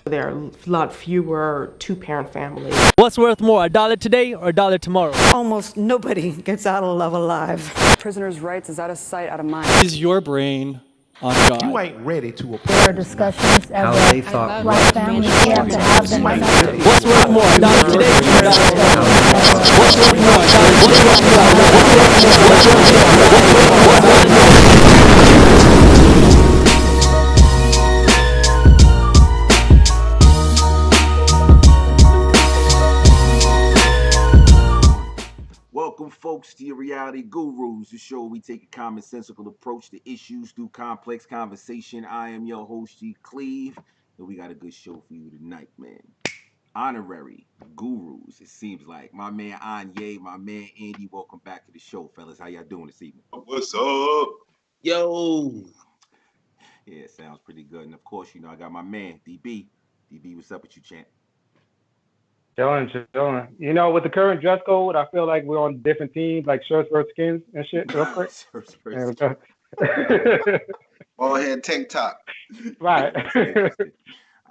There are a lot fewer two-parent families. What's worth more, a dollar today or a dollar tomorrow? Almost nobody gets out of love alive. Prisoners' rights is out of sight, out of mind. Is your brain on God? You ain't ready to There are discussions how as they thought black families have to have them. What's worth more, a dollar today or a dollar tomorrow? What's worth more, a dollar today or a dollar tomorrow? Welcome, folks, to your Reality Gurus, the show where we take a commonsensical approach to issues through complex conversation. I am your host, G. Cleve, and we got a good show for you tonight, man. Honorary gurus, it seems like. My man Anyae, my man Andy, welcome back to the show, fellas. How y'all doing this evening? What's up? Yo! Yeah, sounds pretty good. And of course, I got my man, DB. DB, what's up with you, champ? Chilling. With the current dress code, I feel like we're on different teams, like shirts versus skins and shit, real quick. All head tank top. Right.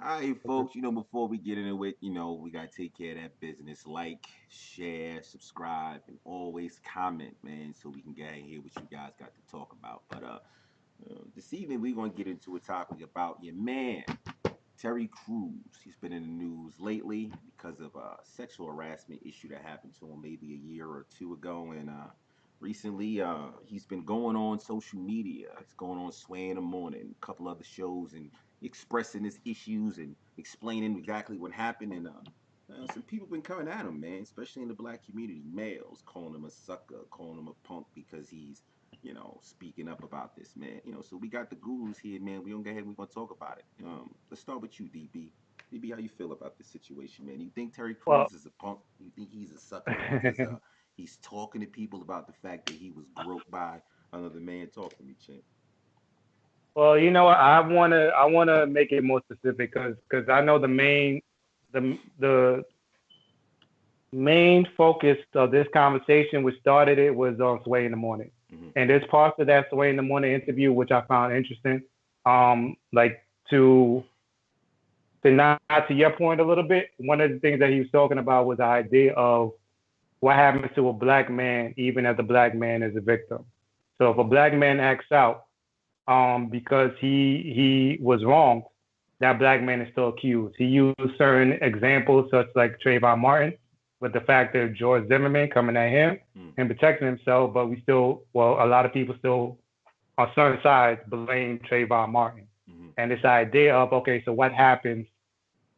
All right, folks, before we get into it, we got to take care of that business. Like, share, subscribe, and always comment, man, so we can get in here what you guys got to talk about. But this evening, we're going to get into a topic about your man, Terry Crews. He's been in the news lately because of a sexual harassment issue that happened to him maybe a year or two ago. And recently, he's been going on social media. He's going on Sway in the Morning, a couple other shows, and expressing his issues and explaining exactly what happened. And some people been coming at him, man, especially in the black community. Males calling him a sucker, calling him a punk because he's speaking up about this, man. So we got the gurus here, man. We gonna go ahead and we're gonna talk about it. Let's start with you, DB. DB, how you feel about this situation, man? You think Terry Well, Crews is a punk? You think he's a sucker because he's talking to people about the fact that he was groped by another man? Talk to me, champ. well, you know what? I wanna make it more specific because I know the main focus of this conversation, which started it, was on Sway in the Morning. Mm-hmm. And there's parts of that Sway in the Morning interview which I found interesting. Like to nod to your point a little bit, one of the things that he was talking about was the idea of what happens to a black man, even as a black man is a victim. So if a black man acts out because he was wronged, that black man is still accused. He used certain examples, such like Trayvon Martin, with the fact that George Zimmerman coming at him and protecting himself, but a lot of people still on certain sides blame Trayvon Martin. Mm-hmm. And this idea of, okay, so what happens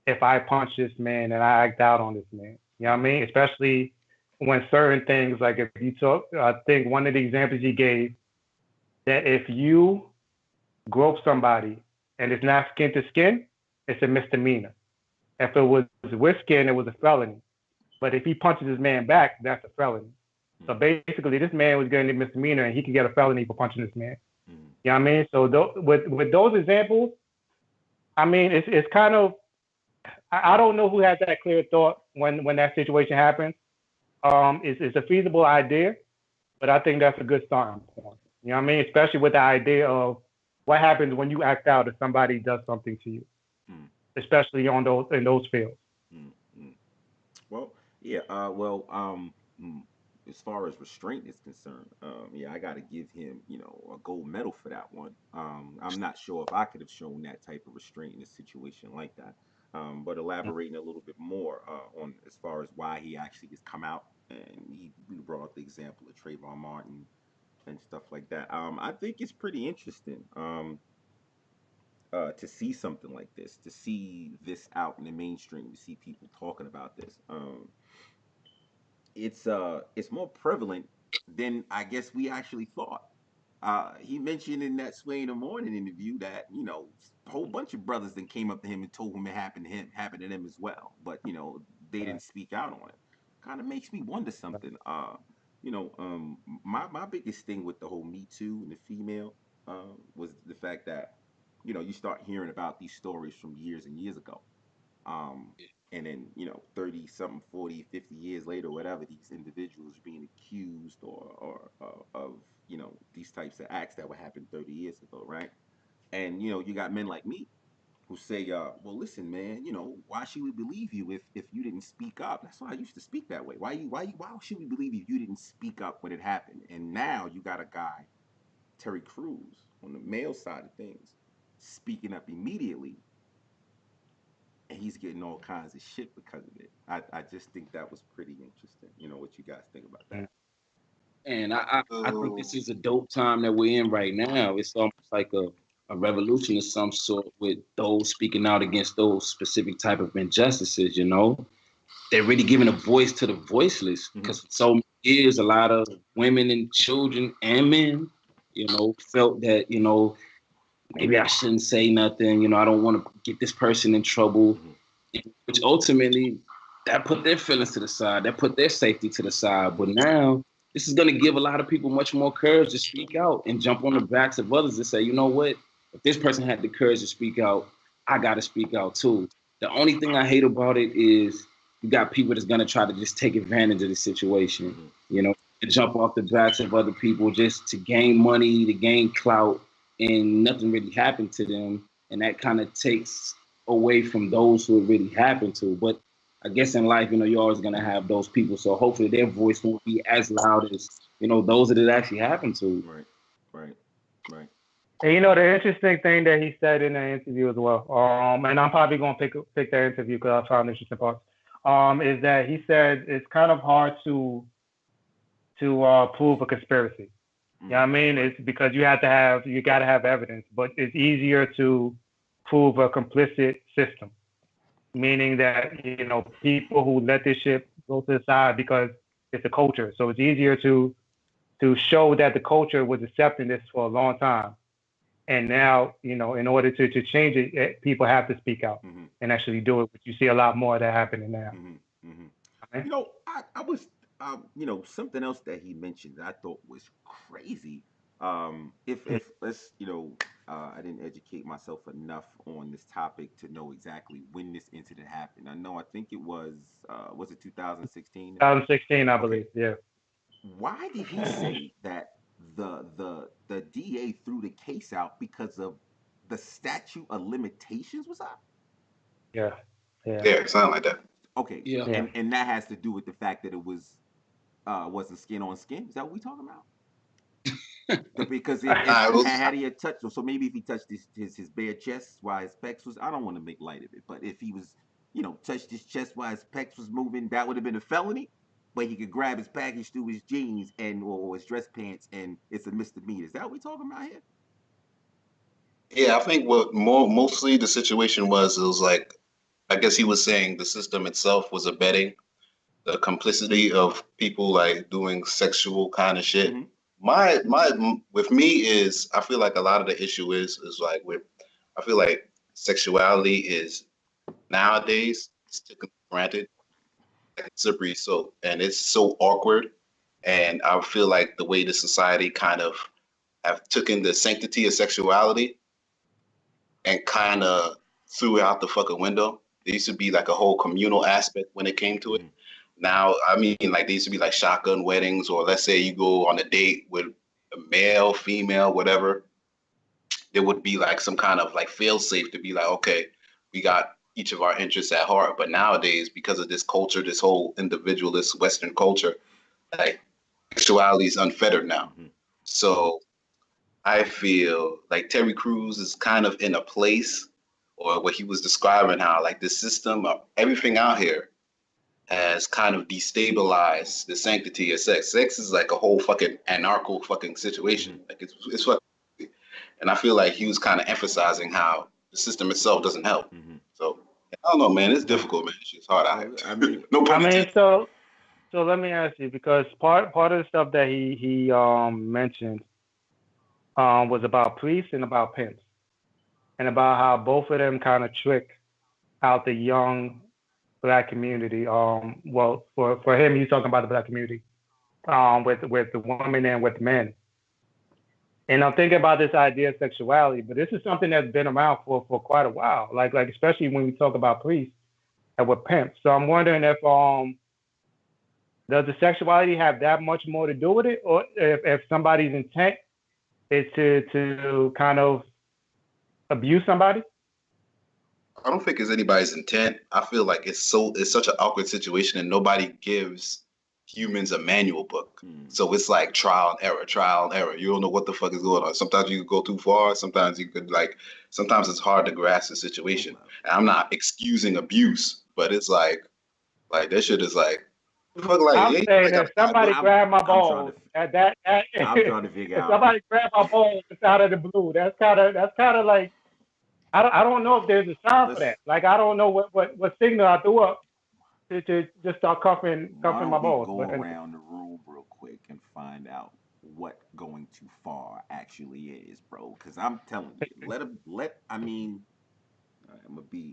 if I punch this man and I act out on this man? You know what I mean? Especially when certain things, like if you talk, I think one of the examples he gave, that if you grope somebody and it's not skin to skin, it's a misdemeanor. If it was with skin, it was a felony. But if he punches his man back, that's a felony. So basically, this man was getting a misdemeanor, and he could get a felony for punching this man. You know what I mean? So with those examples, I mean, it's kind of, I don't know who had that clear thought when that situation happened. It's a feasible idea, but I think that's a good starting point. You know what I mean? Especially with the idea of what happens when you act out if somebody does something to you, especially in those fields. Well, yeah. As far as restraint is concerned, yeah, I got to give him, a gold medal for that one. I'm not sure if I could have shown that type of restraint in a situation like that. But elaborating a little bit more on as far as why he actually has come out, and we brought up the example of Trayvon Martin and stuff like that. I think it's pretty interesting. To see something like this, to see this out in the mainstream, to see people talking about this. It's more prevalent than I guess we actually thought. He mentioned in that Sway in the Morning interview that a whole bunch of brothers then came up to him and told him it happened to them as well, but they didn't speak out on it. Kind of makes me wonder something. My biggest thing with the whole Me Too and the female was the fact that you start hearing about these stories from years and years ago. Um, and then, 30 something, 40, 50 years later, whatever, these individuals being accused or of, these types of acts that were happened 30 years ago, right? And, you got men like me, who say, well, listen, man, why should we believe you if you didn't speak up? That's why I used to speak that way. Why should we believe you if you didn't speak up when it happened? And now you got a guy, Terry Crews, on the male side of things, speaking up immediately, and he's getting all kinds of shit because of it. I just think that was pretty interesting. What you guys think about that? And I think So this is a dope time that we're in right now. It's almost like a revolution of some sort with those speaking out against those specific type of injustices, They're really giving a voice to the voiceless because for so many years, a lot of women and children and men, felt that, maybe I shouldn't say nothing, I don't want to get this person in trouble, which ultimately that put their feelings to the side, that put their safety to the side. But now this is going to give a lot of people much more courage to speak out and jump on the backs of others and say, you know what, if this person had the courage to speak out, I got to speak out too. The only thing I hate about it is you got people that's going to try to just take advantage of the situation, to jump off the backs of other people just to gain money, to gain clout, and nothing really happened to them. And that kind of takes away from those who it really happened to. But I guess in life, you're always going to have those people. So hopefully their voice won't be as loud as, those that it actually happened to. Right. And the interesting thing that he said in the interview as well, and I'm probably going to pick that interview because I found interesting parts, is that he said it's kind of hard to prove a conspiracy. You know what I mean? It's because you got to have evidence, but it's easier to prove a complicit system, meaning that, people who let this shit go to the side because it's a culture. So it's easier to show that the culture was accepting this for a long time. And now, in order to change it, people have to speak out and actually do it. But you see a lot more of that happening now. I was, something else that he mentioned that I thought was crazy. If let's, I didn't educate myself enough on this topic to know exactly when this incident happened. I think it was it 2016? 2016, I believe. Yeah. Why did he say that the DA threw the case out because of the statute of limitations was up? Yeah. something like that. Okay. Yeah. And that has to do with the fact that it wasn't skin on skin. Is that what we talking about? Because had he had touched, so maybe if he touched his bare chest while his pecs was, I don't want to make light of it, but if he was, touched his chest while his pecs was moving, that would have been a felony. But he could grab his package through his jeans or his dress pants, and it's a misdemeanor. Is that what we talking about here? Yeah, I think what mostly the situation was, it was like, I guess he was saying the system itself was abetting the complicity of people like doing sexual kind of shit. My with me is, I feel like a lot of the issue is like I feel like sexuality is nowadays it's taken for granted, like slippery soap, and it's so awkward. And I feel like the way the society kind of have taken the sanctity of sexuality and kind of threw it out the fucking window. There used to be like a whole communal aspect when it came to it. Now, I mean, like, there used to be like shotgun weddings, or let's say you go on a date with a male, female, whatever. There would be like some kind of like fail safe to be like, okay, we got each of our interests at heart. But nowadays, because of this culture, this whole individualist Western culture, like sexuality is unfettered now. So I feel like Terry Crews is kind of in a place, or what he was describing, how like the system of everything out here has kind of destabilized the sanctity of sex. Sex is like a whole fucking anarcho fucking situation. Like it's fucking, and I feel like he was kind of emphasizing how the system itself doesn't help. So I don't know, man. It's difficult, man. It's just hard out here. I mean, so let me ask you, because part of the stuff that he mentioned was about priests and about pimps, and about how both of them kind of trick out the young Black community. Well, for him, he's talking about the Black community, with the women and with men. And I'm thinking about this idea of sexuality, but this is something that's been around for quite a while. Like especially when we talk about priests and with pimps. So I'm wondering if does the sexuality have that much more to do with it, or if somebody's intent is to kind of abuse somebody? don't think it's anybody's intent. I feel like it's such an awkward situation, and nobody gives humans a manual book. So it's like trial and error, trial and error. You don't know what the fuck is going on. Sometimes you could go too far. Sometimes you could sometimes it's hard to grasp the situation. And I'm not excusing abuse, but it's like that shit is like, fuck, like, I'm saying that somebody grabbed my balls. I'm trying to figure out. Somebody grabbed my balls out of the blue. That's kind of like, I don't know if there's a sign for that. Like, I don't know what signal I threw up to just start cuffing my balls. Go around the room real quick and find out what going too far actually is, bro. Because I'm telling you,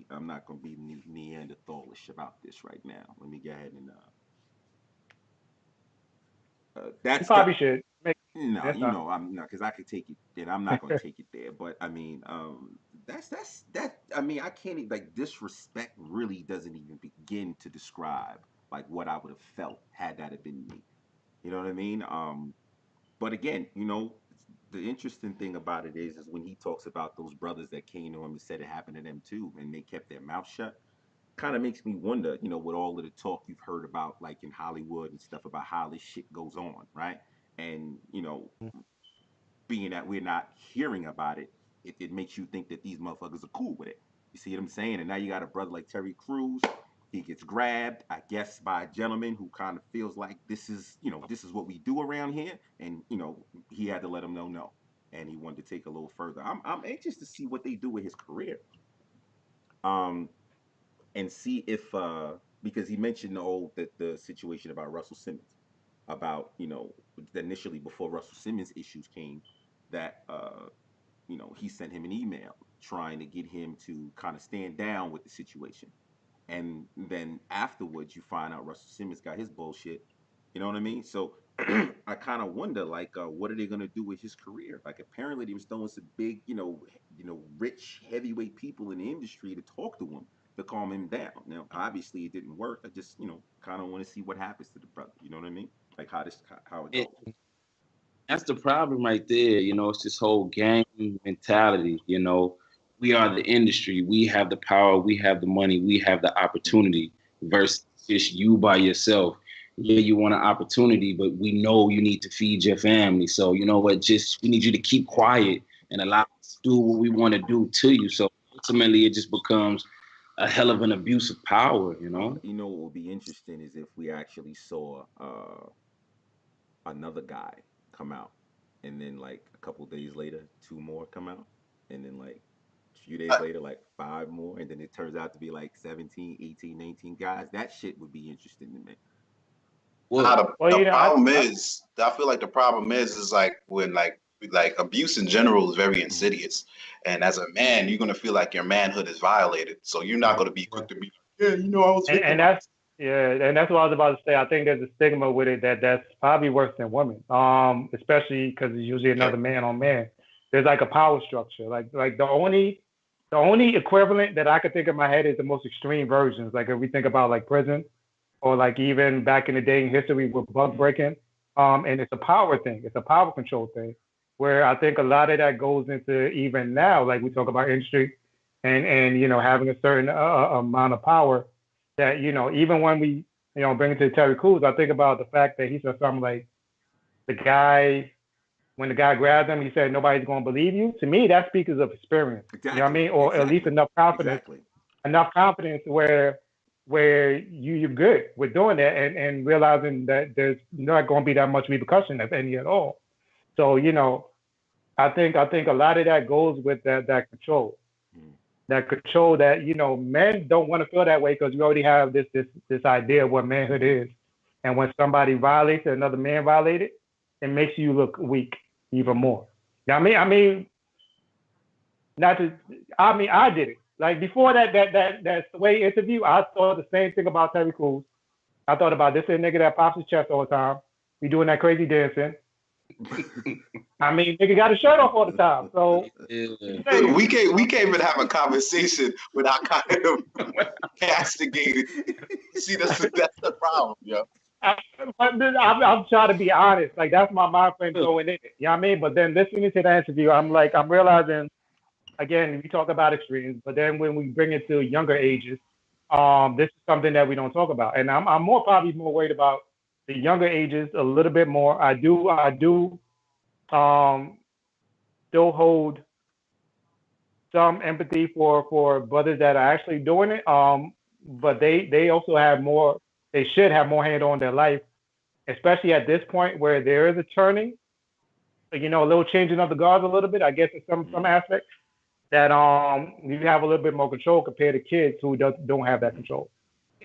I'm not gonna be Neanderthalish about this right now. Let me go ahead and you probably should. No, I'm not, because I could take it, and I'm not gonna take it there. But I mean, I mean, I can't even, like, disrespect really doesn't even begin to describe like what I would have felt had that have been me. You know what I mean? But again, the interesting thing about it is when he talks about those brothers that came to him and said it happened to them too, and they kept their mouth shut. Kind of makes me wonder, with all of the talk you've heard about, like in Hollywood and stuff, about how this shit goes on, right? And being that we're not hearing about it, it makes you think that these motherfuckers are cool with it. You see what I'm saying? And now you got a brother like Terry Crews. He gets grabbed, I guess, by a gentleman who kind of feels like this is what we do around here, and he had to let him know no, and he wanted to take a little further. I'm anxious to see what they do with his career, and see if because he mentioned the situation about Russell Simmons, about initially before Russell Simmons issues came, that he sent him an email trying to get him to kind of stand down with the situation. And then afterwards, you find out Russell Simmons got his bullshit. You know what I mean? So I kind of wonder, like, what are they gonna do with his career? Like, apparently they was throwing some big, rich heavyweight people in the industry to talk to him to calm him down. Now, obviously, it didn't work. I just, kind of want to see what happens to the brother. You know what I mean? Like how it goes. That's the problem right there. It's this whole gang mentality. We are the industry. We have the power. We have the money. We have the opportunity versus just you by yourself. Yeah, you want an opportunity, but we know you need to feed your family. So you know what? We need you to keep quiet and allow us to do what we want to do to you. So ultimately, it just becomes a hell of an abuse of power. What would be interesting is if we actually saw another guy come out, and then like a couple days later, 2 more come out, and then like a few days later, like 5 more, and then it turns out to be like 17, 18, 19 guys. That shit would be interesting to me. Well, the problem is, I feel like the problem is like when like abuse in general is very insidious, and as a man, you're gonna feel like your manhood is violated. So you're not gonna be quick to be, I was. And that's what I was about to say. I think there's a stigma with it that's probably worse than women, especially because it's usually another man on man. There's like a power structure. Like the only equivalent that I could think of in my head is the most extreme versions. Like if we think about like prison, or like even back in the day in history with bug breaking, and it's a power thing. It's a power control thing, where I think a lot of that goes into even now. Like we talk about industry, and having a certain amount of power. That even when we bring it to Terry Crews, I think about the fact that he said something like, when the guy grabbed him, he said nobody's going to believe you. To me, that speaks of experience. Exactly. You know what I mean, or at least enough confidence. Exactly. Enough confidence where you're good with doing that, and realizing that there's not going to be that much repercussion, if any at all. So I think a lot of that goes with that control. That control that men don't want to feel that way, because we already have this idea of what manhood is, and when somebody violates it, another man violated, it makes you look weak even more. I mean, I did it. Like before that Sway interview, I thought the same thing about Terry Crews. I thought about this nigga that pops his chest all the time. We doing that crazy dancing. I mean, nigga got his shirt off all the time. So we can't even have a conversation without kind of castigating. See, that's the problem, yo. I'm trying to be honest. Like that's my mind frame going in it. You know what I mean? But then listening to the interview, I'm realizing again, we talk about extremes, but then when we bring it to younger ages, this is something that we don't talk about. And I'm probably more worried about the younger ages a little bit more. I do um, still hold some empathy for brothers that are actually doing it. But they also have more. They should have more hand on their life, especially at this point where there is a turning. A little changing of the guards a little bit. I guess in some aspects that you have a little bit more control compared to kids who don't have that control.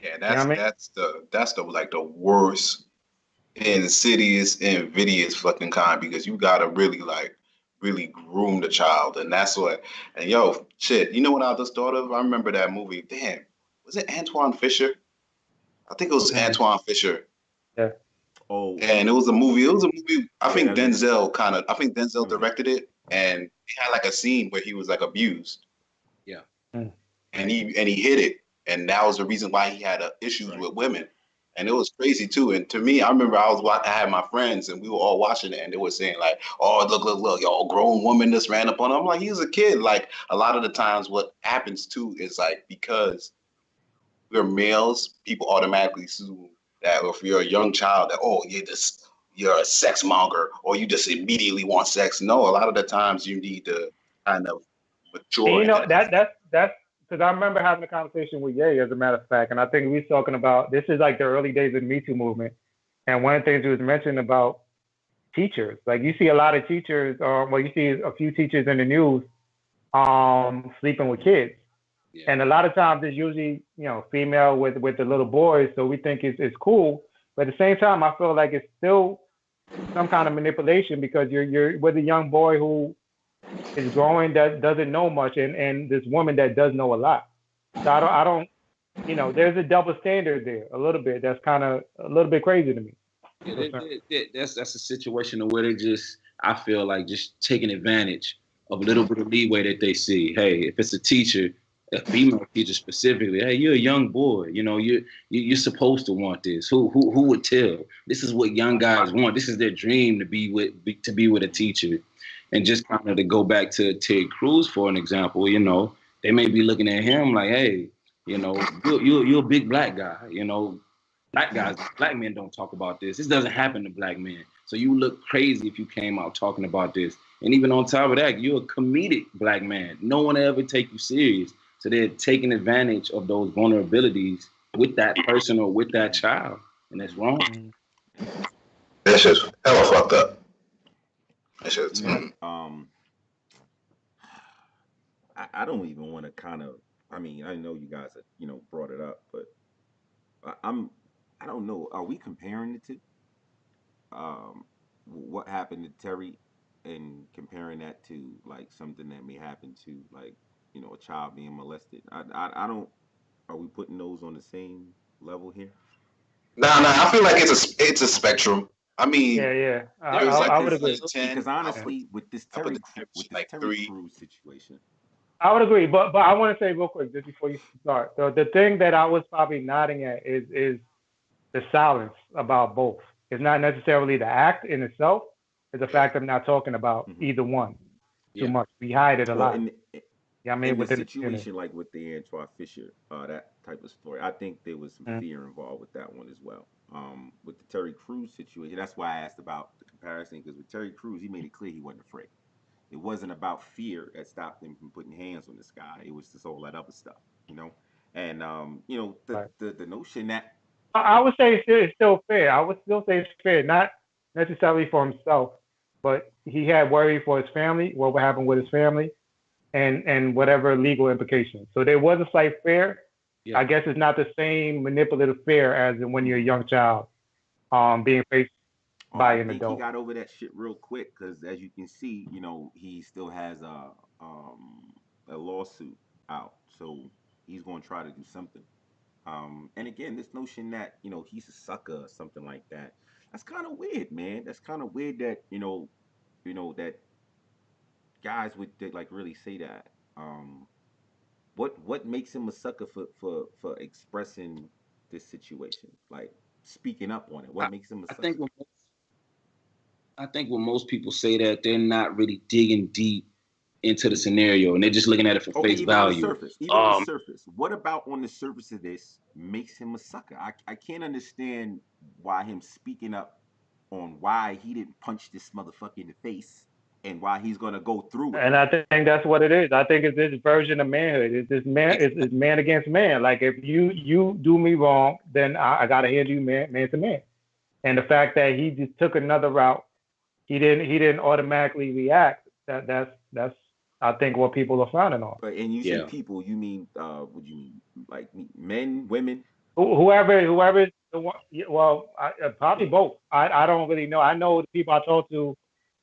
Yeah, You know what I mean? that's the like the worst, insidious, invidious fucking kind, because you gotta really groom the child, and that's what. And yo, shit, you know what I just thought of? I remember that movie. Damn, was it Antoine Fisher? I think it was Antoine Fisher. Yeah. Oh, And it was a movie. It was a movie. I yeah, think that's Denzel directed it, and he had like a scene where he was like abused, Yeah. Mm. and he hid it, and that was the reason why he had issues with women, and it was crazy too. And to me, I remember I had my friends, and we were all watching it, and they were saying like, "Oh, look, y'all grown woman just ran up on him." I'm like, he was a kid. Like a lot of the times, what happens too is like because we're males, people automatically assume that if you're a young child, that you're a sex monger or you just immediately want sex. No, a lot of the times you need to kind of And mature into that. that's because I remember having a conversation with Ye, as a matter of fact, and I think we was talking about this is like the early days of the Me Too movement, and one of the things he was mentioning about teachers, like you see a lot of teachers, you see a few teachers in the news, sleeping with kids, and a lot of times it's usually female with the little boys, so we think it's cool, but at the same time I feel like it's still some kind of manipulation because you're with a young boy who is growing that doesn't know much, and this woman that does know a lot. So I don't there's a double standard there a little bit that's kind of a little bit crazy to me. That's a situation where they just, I feel like, just taking advantage of a little bit of leeway that they see. Hey, if it's a teacher, a female teacher specifically, hey, you're a young boy. You're supposed to want this. Who would tell? This is what young guys want. This is their dream to be with a teacher. And just kind of to go back to Ted Cruz for an example, they may be looking at him like, hey, you're a big black guy. Black men don't talk about this. This doesn't happen to black men. So you look crazy if you came out talking about this. And even on top of that, you're a comedic black man. No one will ever take you serious. So they're taking advantage of those vulnerabilities with that person or with that child. And that's wrong. That's just hella fucked up. That's just, I don't even want to kind of. I mean, I know you guys have, brought it up, but I don't know. Are we comparing the two? What happened to Terry, and comparing that to like something that may happen to like a child being molested? I don't. Are we putting those on the same level here? nah. I feel like it's a spectrum. I mean, Yeah. there's like I would agree. 10. Because honestly, with this I put Terry the with this like Terry 3. Crews situation, I would agree, but I want to say real quick just before you start. The thing that I was probably nodding at is the silence about both. It's not necessarily the act in itself. It's the fact of not talking about either one too much. We hide it a well, lot. Yeah, I mean in the within the community. situation like with the Antoine Fisher, that type of story, I think there was some fear involved with that one as well. With the Terry Crews situation, that's why I asked about the comparison, because with Terry Crews, he made it clear he wasn't afraid. It wasn't about fear that stopped him from putting hands on this guy. It was just all that other stuff, And Right. the notion that I would say it's still fair. I would still say it's fair, not necessarily for himself, but he had worry for his family, what would happen with his family, and whatever legal implications. So there was a slight fear. Yeah. I guess it's not the same manipulative fear as in when you're a young child, being faced by an I think he adult. got over that shit real quick because, as you can see, he still has a lawsuit out, so he's going to try to do something. And again, this notion that he's a sucker or something like that, that's kind of weird, man. That's kind of weird that that guys would like really say that. What makes him a sucker for expressing this situation, like speaking up on it? What makes him a I sucker? think when most people say that, they're not really digging deep into the scenario, and they're just looking at it for Okay, face even on the value. surface. Even on the surface. What about on the surface of this makes him a sucker? I can't understand why him speaking up on why he didn't punch this motherfucker in the face and why he's gonna go through it. And I think that's what it is. I think it's this version of manhood. It's this man. It's man against man. Like if you do me wrong, then I gotta handle you man to man. And the fact that he just took another route, he didn't automatically react. That's I think what people are frowning on. And you say people, you mean what do you mean? Like men, women? Whoever the one, well, probably both. I don't really know. I know the people I talk to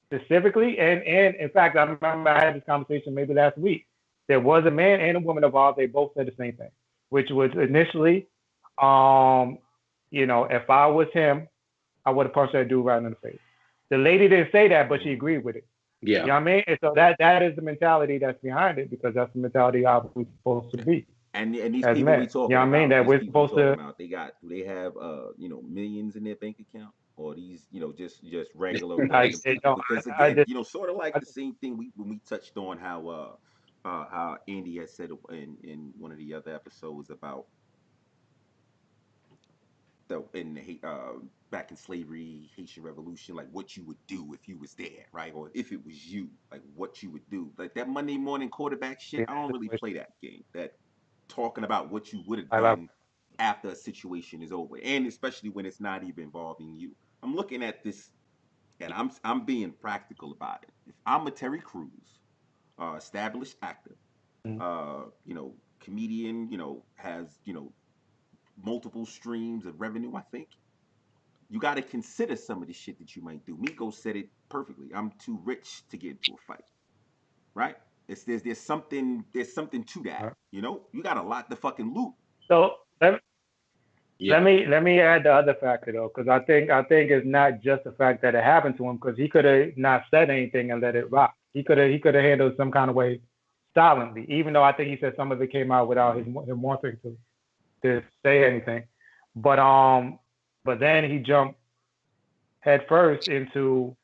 specifically, and in fact, I remember I had this conversation maybe last week. There was a man and a woman involved. They both said the same thing, which was initially, if I was him, I would have punched that dude right in the face. The lady didn't say that, but she agreed with it. Yeah. You know what I mean? And so that is the mentality that's behind it, because that's the mentality how we're supposed to be. And these as people men. we talking You know what I mean? about, That we're these people supposed to. about, do they have millions in their bank account, or these just regular random people? Because again, sort of like the same thing when we touched on how Andy had said in one of the other episodes about back in slavery, Haitian Revolution, like what you would do if you was there, right? Or if it was you, like what you would do. Like that Monday morning quarterback shit, I don't really play that game. That talking about what you would have done after a situation is over, and especially when it's not even involving you. I'm looking at this, and I'm being practical about it. If I'm a Terry Crews, established actor, comedian, has multiple streams of revenue, I think you got to consider some of the shit that you might do. Miko said it perfectly. I'm too rich to get into a fight, right? There's something to that. You got a lot to fucking loot. So let me add the other factor though, because I think it's not just the fact that it happened to him, because he could have not said anything and let it rock. He could have handled some kind of way silently, even though I think he said some of it came out without him wanting to say anything. But then he jumped headfirst into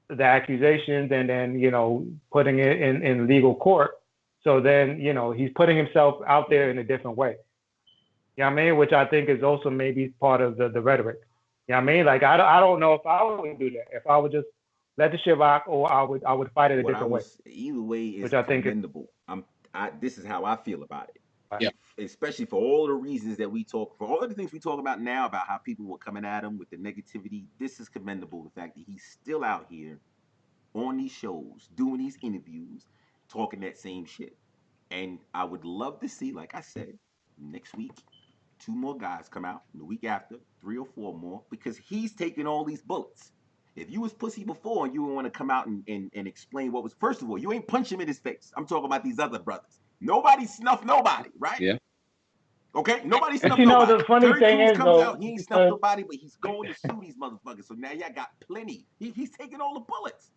the accusations, and then putting it in legal court. So then he's putting himself out there in a different way. You know what I mean? Which I think is also maybe part of the rhetoric. You know what I mean? Like I don't know if I would do that. If I would just let the shit rock, or I would fight it a different way. Either way is which I think commendable. This is how I feel about it. Yeah. Especially for all the reasons that we talk, for all the things we talk about now, about how people were coming at him with the negativity. This is commendable. The fact that he's still out here on these shows, doing these interviews, talking that same shit. And I would love to see, like I said, next week, 2 more guys come out. The week after, 3 or 4 more, because he's taking all these bullets. If you was pussy before and you want to come out and explain what was, first of all, you ain't punch him in his face. I'm talking about these other brothers. Nobody snuffed nobody, right? Yeah. Okay? Nobody snuffed You know, nobody. the funny Terry thing Crews is, comes though, out, he ain't snuffed nobody, but he's going to sue these motherfuckers. So now y'all got plenty. He's taking all the bullets.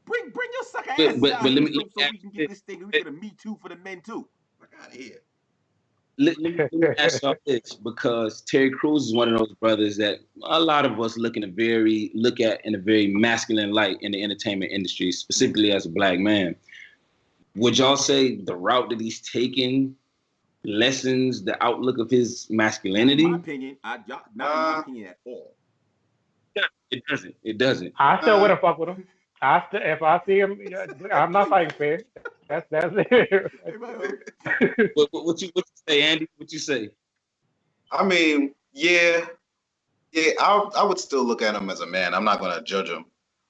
Bring your sucker ass out let here me so we can get this thing. We get a Me Too for the men too. Fuck out of here. Let me ask y'all this, because Terry Crews is one of those brothers that a lot of us look at in a very masculine light in the entertainment industry, specifically as a black man. Would y'all say the route that he's taken lessens the outlook of his masculinity? In my opinion, not in my opinion at all. It doesn't. It doesn't. I still wouldn't fuck with him. If I see him, I'm not fighting fair. That's it. What you say, Andy? What you say? I mean, yeah, I would still look at him as a man. I'm not going to judge him,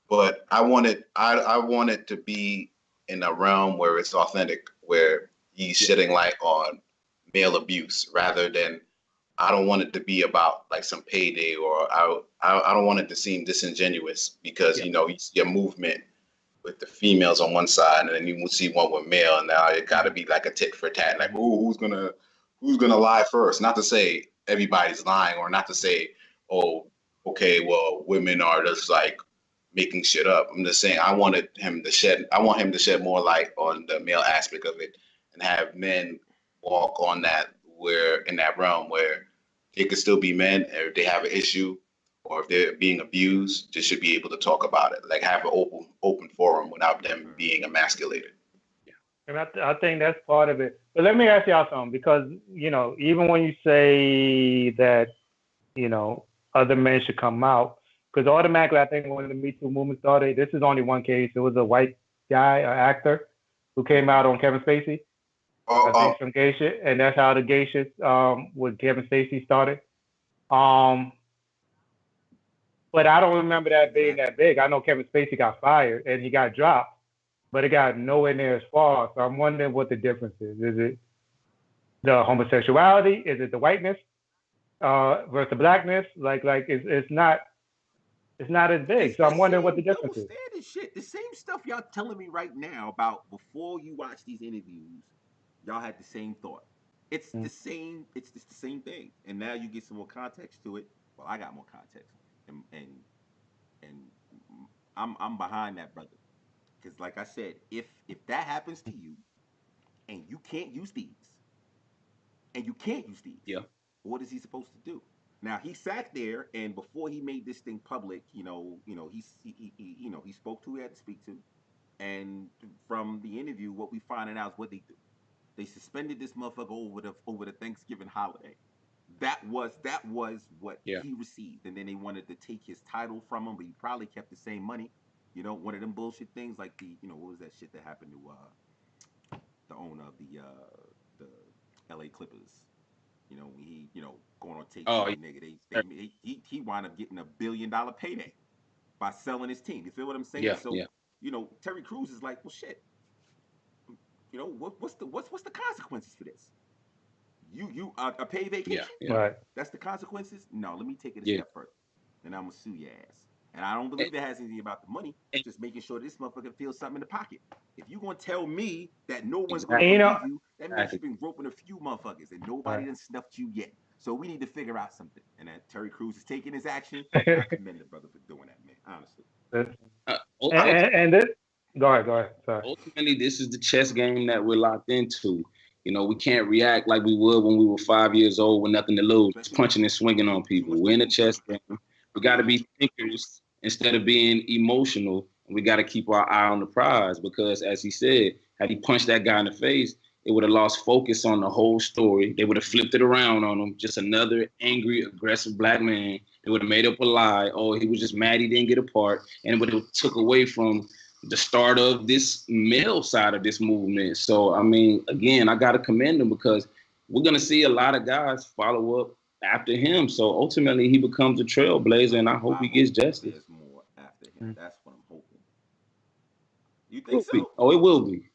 but I want it to be in a realm where it's authentic, where he's shedding light on male abuse, rather than, I don't want it to be about like some payday, or I don't want it to seem disingenuous, because you see a movement with the females on one side, and then you will see one with male, and now it got to be like a tit for tat, like, who's gonna lie first? Not to say everybody's lying, or not to say, oh, okay, well, women are just like making shit up. I'm just saying I want him to shed more light on the male aspect of it, and have men walk on that, where in that realm where they could still be men, or if they have an issue, or if they're being abused, they should be able to talk about it, like have an open forum without them being emasculated. And I think that's part of it. But let me ask y'all something, because, even when you say that, other men should come out, because automatically I think when the Me Too movement started, this is only one case. It was a white guy, an actor, who came out on Kevin Spacey. I think some gay shit, and that's how the gay shit with Kevin Spacey started. But I don't remember that being that big. I know Kevin Spacey got fired and he got dropped, but it got nowhere near as far. So I'm wondering what the difference is. Is it the homosexuality? Is it the whiteness versus the blackness? It's not as big. So I'm wondering what the difference is. Shit. The same stuff y'all telling me right now about before you watch these interviews, y'all had the same thought. It's the same. It's just the same thing. And now you get some more context to it. Well, I got more context, and I'm behind that, brother. Because like I said, if that happens to you, and you can't use these, Yeah. what is he supposed to do? Now he sat there, and before he made this thing public, he spoke to who he had to speak to, and from the interview, what we finding out is what they do. They suspended this motherfucker over the Thanksgiving holiday. That was what he received, and then they wanted to take his title from him, but he probably kept the same money. One of them bullshit things like what was that shit that happened to the owner of the L.A. Clippers. When he going on tape, nigga, he wound up getting $1 billion payday by selling his team. You feel what I'm saying? Yeah, So yeah. Terry Crews is like, well, shit. What's the consequences for this? You a paid vacation? Yeah. Right. That's the consequences? No, let me take it a Yeah. step further. And I'm gonna sue your ass. And I don't believe it has anything about the money. Just making sure this motherfucker feels something in the pocket. If you're gonna tell me that no one's gonna believe you, that means you've been groping a few motherfuckers and nobody done snuffed you yet. So we need to figure out something. And that Terry Crews is taking his action. I commend the brother for doing that, man. Honestly. And this, go ahead. Sorry. Ultimately, this is the chess game that we're locked into. We can't react like we would when we were 5 years old with nothing to lose, just punching and swinging on people. We're in a chess game. We got to be thinkers instead of being emotional. We got to keep our eye on the prize because, as he said, had he punched that guy in the face, it would have lost focus on the whole story. They would have flipped it around on him. Just another angry, aggressive black man. They would have made up a lie. Oh, he was just mad he didn't get a part. And it would have took away from the start of this male side of this movement. So, I mean, again, I got to commend him because we're going to see a lot of guys follow up after him. So ultimately he becomes a trailblazer and I hope he gets justice. There's more after him. That's what I'm hoping. You think so? Oh, it will be.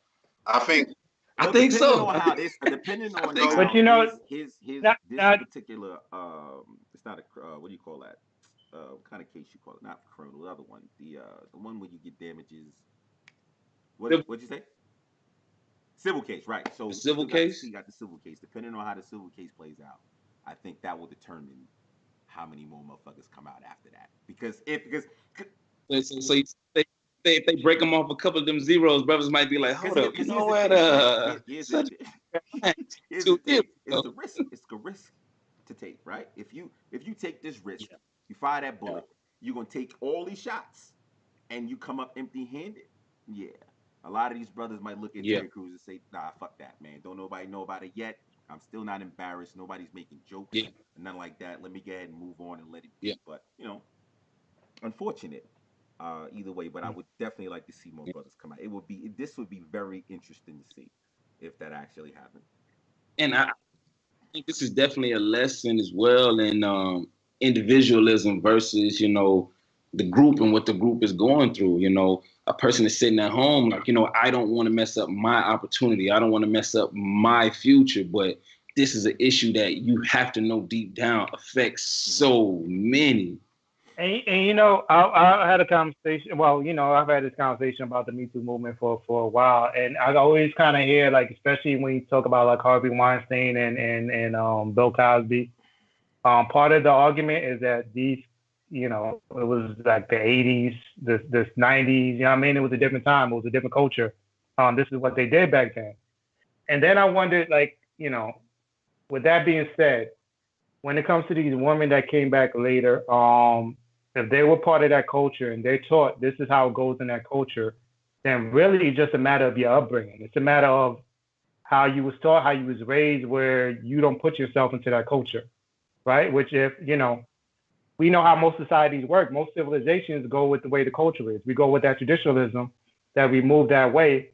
I think so. Depending on But his particular it's not a what do you call that? What kind of case you call it? Not criminal. The other one, the one where you get damages. What'd you say? Civil case, right? So civil case. You got the civil case. Depending on how the civil case plays out, I think that will determine how many more motherfuckers come out after that. Because so if they break them off a couple of them zeros, brothers might be like, hold up, you know what? Here's the thing. It's the risk. It's the risk to take, right? If you take this risk, you fire that bullet, you're gonna take all these shots, and you come up empty-handed. Yeah, a lot of these brothers might look at Terry Crews and say, "Nah, fuck that, man. Don't nobody know about it yet. I'm still not embarrassed. Nobody's making jokes, nothing like that. Let me go ahead and move on and let it be." But unfortunate. Either way, but I would definitely like to see more brothers come out. This would be very interesting to see if that actually happened. And I think this is definitely a lesson as well in individualism versus, the group and what the group is going through. A person is sitting at home like, I don't want to mess up my opportunity. I don't want to mess up my future, but this is an issue that you have to know deep down affects so many. And I had a conversation. Well, I've had this conversation about the Me Too movement for a while, and I always kind of hear, like, especially when you talk about like Harvey Weinstein and Bill Cosby. Part of the argument is that these, it was like the 80s, this 90s. It was a different time. It was a different culture. This is what they did back then. And then I wondered, like, with that being said, when it comes to these women that came back later, if they were part of that culture and they taught this is how it goes in that culture, then really it's just a matter of your upbringing. It's a matter of how you was taught, how you was raised, where you don't put yourself into that culture, right? Which if, we know how most societies work. Most civilizations go with the way the culture is. We go with that traditionalism, that we move that way,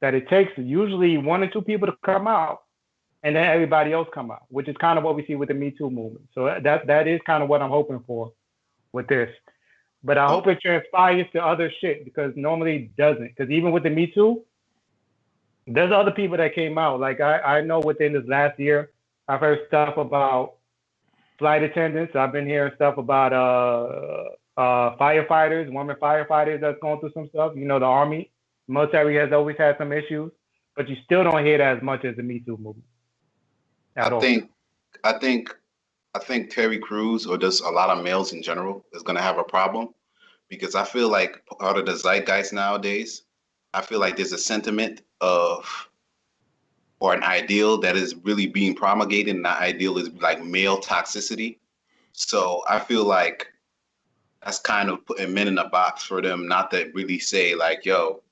that it takes usually one or two people to come out and then everybody else come out, which is kind of what we see with the Me Too movement. So that is kind of what I'm hoping for with this. But I hope it transpires to other shit because normally it doesn't. Because even with the Me Too, there's other people that came out. Like I know within this last year, I've heard stuff about flight attendants. I've been hearing stuff about firefighters, women firefighters that's going through some stuff. The Army, military has always had some issues, but you still don't hear that as much as the Me Too movement. I think Terry Crews or just a lot of males in general is going to have a problem because I feel like out of the zeitgeist nowadays, I feel like there's a sentiment of or an ideal that is really being promulgated, and that ideal is like male toxicity. So I feel like that's kind of putting men in a box for them not to really say like, yo,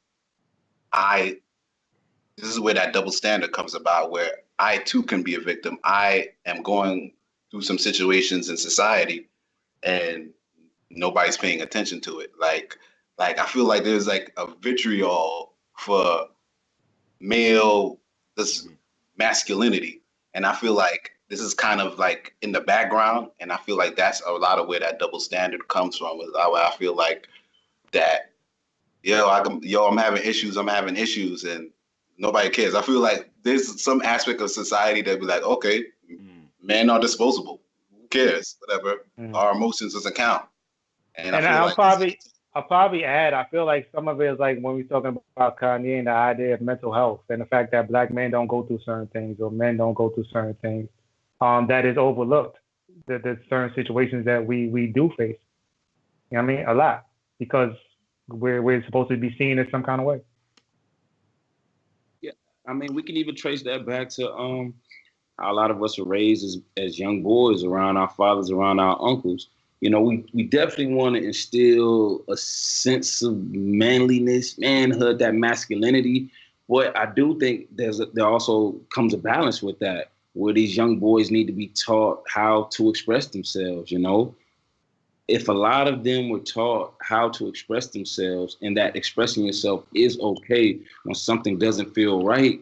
this is where that double standard comes about, where I too can be a victim. I am going through some situations in society and nobody's paying attention to it. Like I feel like there's like a vitriol for male this masculinity. And I feel like this is kind of like in the background. And I feel like that's a lot of where that double standard comes from. I feel like that, I'm having issues, and nobody cares. I feel like there's some aspect of society that be like, okay, men are disposable. Who cares? Whatever. Our emotions doesn't count. And I feel I'll probably add, I feel like some of it is like when we're talking about Kanye and the idea of mental health and the fact that black men don't go through certain things or men don't go through certain things, that is overlooked. There's certain situations that we do face. You know what I mean? A lot. Because we're supposed to be seen in some kind of way. Yeah. I mean, we can even trace that back to how a lot of us were raised as young boys around our fathers, around our uncles. We definitely want to instill a sense of manliness, manhood, that masculinity. But I do think there also comes a balance with that, where these young boys need to be taught how to express themselves. If a lot of them were taught how to express themselves and that expressing yourself is okay when something doesn't feel right,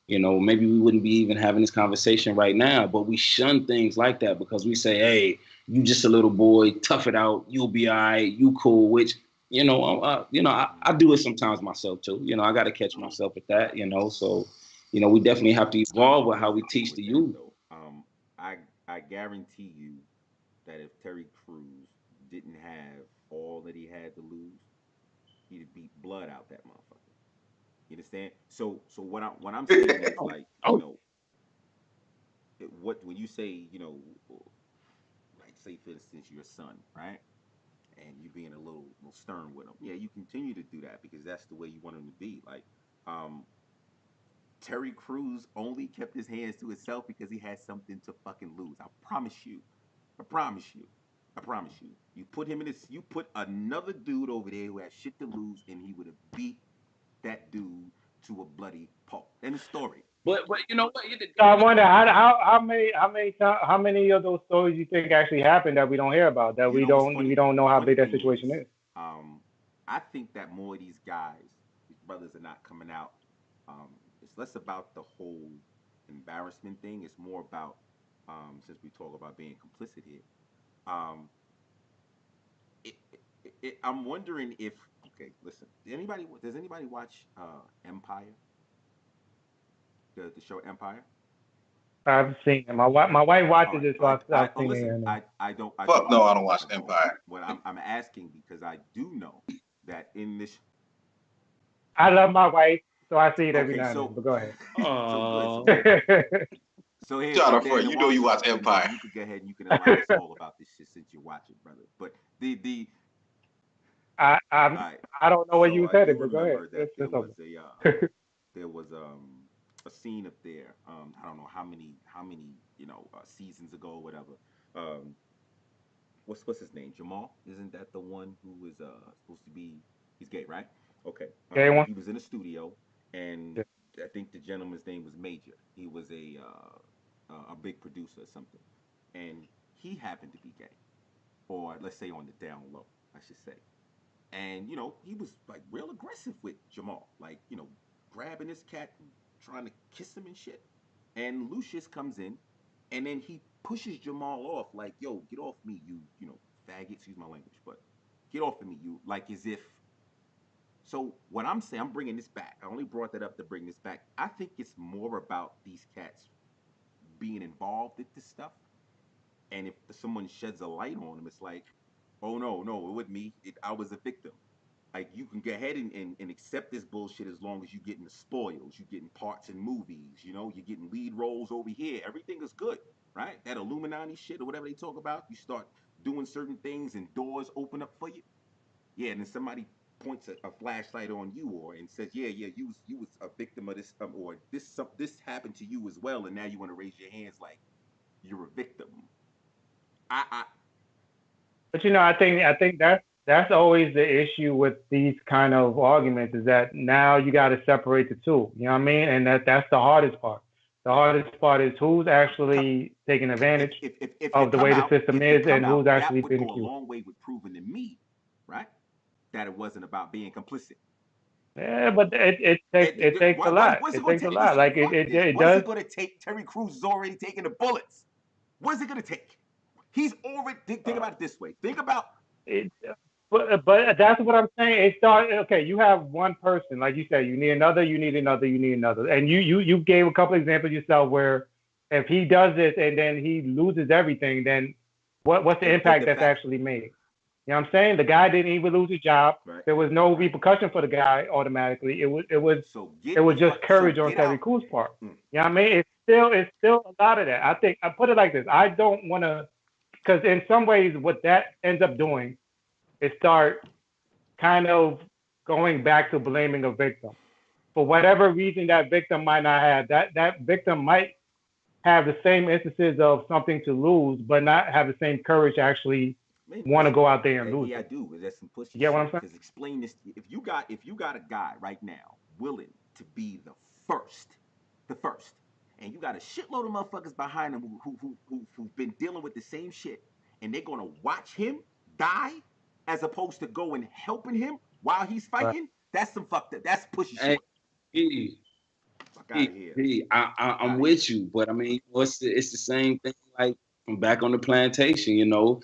maybe we wouldn't be even having this conversation right now. But we shun things like that because we say, hey, you just a little boy, tough it out, you'll be all right, you cool, which, I do it sometimes myself too. I got to catch myself at that, so, we definitely have to evolve with how we teach the youth. I guarantee you that if Terry Crews didn't have all that he had to lose, he'd have beat blood out that motherfucker. You understand? So what I'm saying is like, when you say, like say for instance your son, right? And you being a little stern with him. Yeah, you continue to do that because that's the way you want him to be. Like, Terry Crews only kept his hands to himself because he had something to fucking lose. I promise you. I promise you. I promise you. You put him in this. You put another dude over there who has shit to lose, and he would have beat that dude to a bloody pulp. End of story. But you know what? I wonder how many of those stories you think actually happened that we don't hear about, that we don't know how big that situation is. I think that more of these guys, these brothers, are not coming out. It's less about the whole embarrassment thing. It's more about since we talk about being complicit here. Um, I'm wondering if listen. Does anybody watch Empire? The show Empire? I've seen it. My wife watches it, so I've seen listen, it. I don't. I don't watch Empire. Well, I'm asking because I do know that in this. I love my wife, so I see it every now and then. But go ahead. So good. So here, Jonathan, you know you watch Empire. You could go ahead and you can enlighten us all about this shit since you watch it, brother. But I don't know what you said it, but go ahead. There was a scene up there. I don't know how many seasons ago or whatever. what's his name? Jamal? Isn't that the one who was supposed to be? He's gay, right? Okay. Gay one. He was in a studio, and Yeah. I think the gentleman's name was Major. He was a big producer or something, and he happened to be gay, or let's say on the down low, I should say. And he was like real aggressive with Jamal, like grabbing his cat and trying to kiss him and shit. And Lucius comes in, and then he pushes Jamal off, like, "Yo, get off me, you faggot." Excuse my language, but get off of me, you, like, as if. So what I'm saying, I'm bringing this back. I only brought that up to bring this back. I think it's more about these cats being involved with this stuff, and if someone sheds a light on them, it's like, "Oh no, no, it wasn't me. I was a victim." Like, you can go ahead and accept this bullshit as long as you're getting the spoils, you're getting parts in movies, you're getting lead roles over here. Everything is good, right? That Illuminati shit or whatever they talk about, you start doing certain things and doors open up for you. Yeah, and then somebody points a flashlight on you or and says, "Yeah, yeah, you was a victim of this, or this happened to you as well, and now you want to raise your hands like you're a victim." I But I think that's always the issue with these kind of arguments is that now you got to separate the two. You know what I mean? And that's the hardest part. The hardest part is who's actually taking advantage if you of the come way the out, system if you is come and who's out, that actually would being go a accused. long way with proving to me, right, that it wasn't about being complicit. Yeah, but it takes a lot. What's it It going takes to a take? lot. Like Fuck this. it What is does. it going to take? Terry Crews is already taking the bullets. What is it going to take? He's already. Think about it this way. Think about. It, but that's what I'm saying. It started. Okay, you have one person, like you said, you need another, you need another, you need another, and you gave a couple examples yourself where if he does this and then he loses everything, then what's the impact The that's fact, actually made? You know what I'm saying? The guy didn't even lose his job. right? There was no Right. repercussion for the guy automatically. So It get was the just fuck. So courage on get out. Terry Crews' part. Mm. You know what I mean? It's still a lot of that. I think I put it like this. I don't want to because in some ways what that ends up doing is start kind of going back to blaming a victim for whatever reason that victim might not have. That victim might have the same instances of something to lose, but not have the same courage to actually Maybe want to go out there and lose yeah, I it. do. But that's some pussy You get what I'm shit. saying? Because explain this. If you got a guy right now willing to be the first, and you got a shitload of motherfuckers behind him who've been dealing with the same shit, and they're gonna watch him die as opposed to go and helping him while he's Right. fighting. That's some fucked up. That's pushy Hey, shit. P, Fuck out of here. I'm with you, but I mean, it's the same thing like from back on the plantation, you know.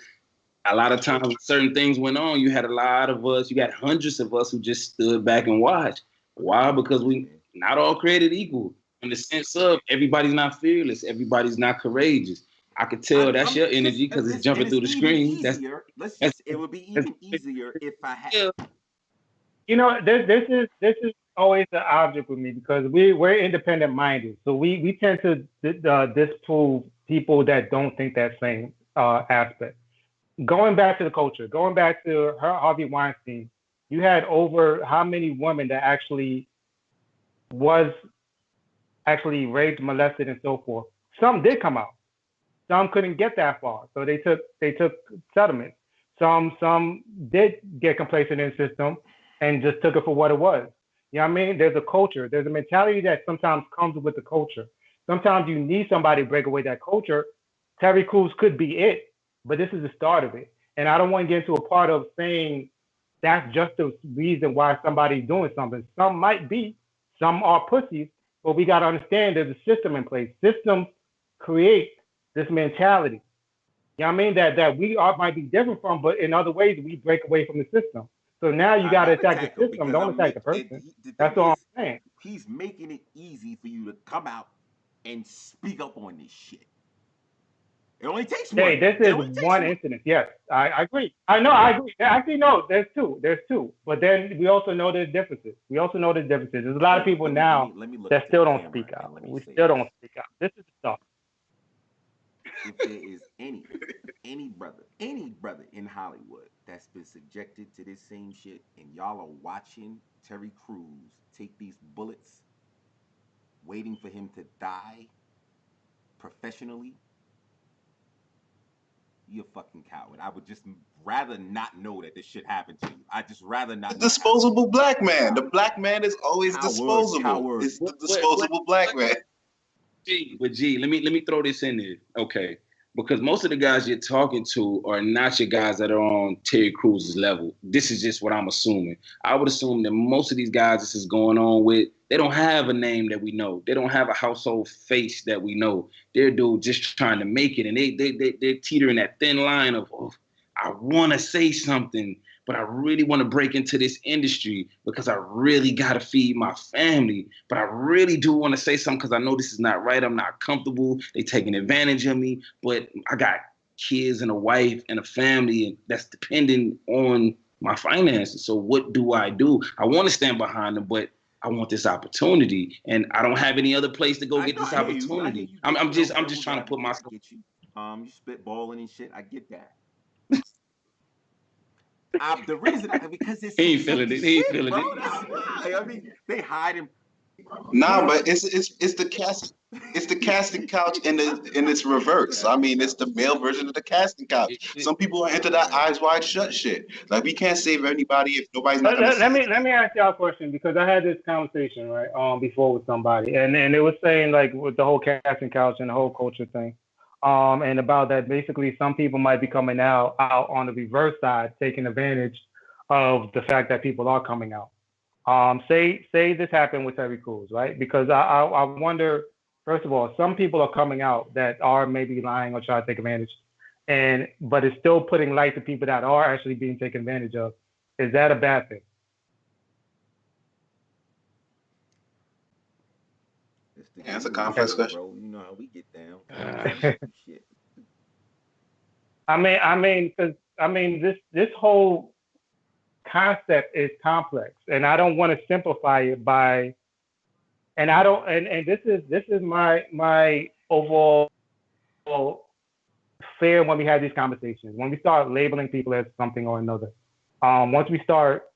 A lot of times certain things went on. You had a lot of us, you got hundreds of us who just stood back and watched. Why? Because we not all created equal in the sense of everybody's not fearless, everybody's not courageous. I could tell that's your energy because it's jumping and it's through the even screen. easier. It would be even easier if I had. Yeah. You know, this is always the object with me because we're independent minded, so we tend to disprove people that don't think that same aspect. Going back to the culture, going back to Harvey Weinstein, you had over how many women that was actually raped, molested, and so forth. Some did come out. Some couldn't get that far, so they took settlements. Some did get complacent in the system and just took it for what it was. You know what I mean? There's a culture. There's a mentality that sometimes comes with the culture. Sometimes you need somebody to break away that culture. Terry Crews could be it, but this is the start of it. And I don't want to get into a part of saying that's just the reason why somebody's doing something. Some might be, some are pussies, but we got to understand there's a system in place. Systems create this mentality. You know what I mean? That we are might be different from, but in other ways we break away from the system. So now you got to attack the system. Don't attack the person. The thing That's all I'm is, saying. he's making it easy for you to come out and speak up on this shit. It only takes one. Hey, this It is only takes one incident. Yes, I agree. I agree. Actually, no, there's two. There's two. But then we also know there's differences. There's a lot of people now let me look that into still the don't camera speak and out. let me We say still this. don't speak out. This is the stuff. If there is any brother in Hollywood that's been subjected to this same shit, and y'all are watching Terry Crews take these bullets, waiting for him to die professionally, you're a fucking coward. I would just rather not know that this shit happened to you. I just rather not The know. disposable black man. The black man is always disposable. Coward. It's the disposable black man. G, let me throw this in there, okay? Because most of the guys you're talking to are not your guys that are on Terry Cruz's level. This is just what I'm assuming. I would assume that most of these guys this is going on with, they don't have a name that we know. They don't have a household face that we know. They're dude just trying to make it, and they're teetering that thin line of I want to say something, but I really want to break into this industry because I really got to feed my family. But I really do want to say something because I know this is not right. I'm not comfortable. They taking advantage of me. But I got kids and a wife and a family, and that's dependent on my finances. So what do? I want to stand behind them, but I want this opportunity, and I don't have any other place to go get this opportunity. I'm just trying to put myself. Get you. You spitballing and shit. I get that. The reason because it's He ain't feeling it. He ain't feeling bro. it. That's why. I mean, they hide him. Nah, but it's the casting couch in its reverse. I mean, it's the male version of the casting couch. Some people are into that eyes wide shut shit. Like we can't save anybody if nobody's not gonna Let me ask y'all a question, because I had this conversation before with somebody, and it was saying, like, with the whole casting couch and the whole culture thing, and about that basically some people might be coming out on the reverse side, taking advantage of the fact that people are coming out. Say this happened with Terry Crews, right? Because I wonder, first of all, some people are coming out that are maybe lying or trying to take advantage, but it's still putting light to people that are actually being taken advantage of. Is that a bad thing? Yeah, that's a complex question. Bro, you know how we get down. Shit. This whole concept is complex, and I don't want to simplify it by, and I don't, and this is my overall fear when we have these conversations. When we start labeling people as something or another, once we start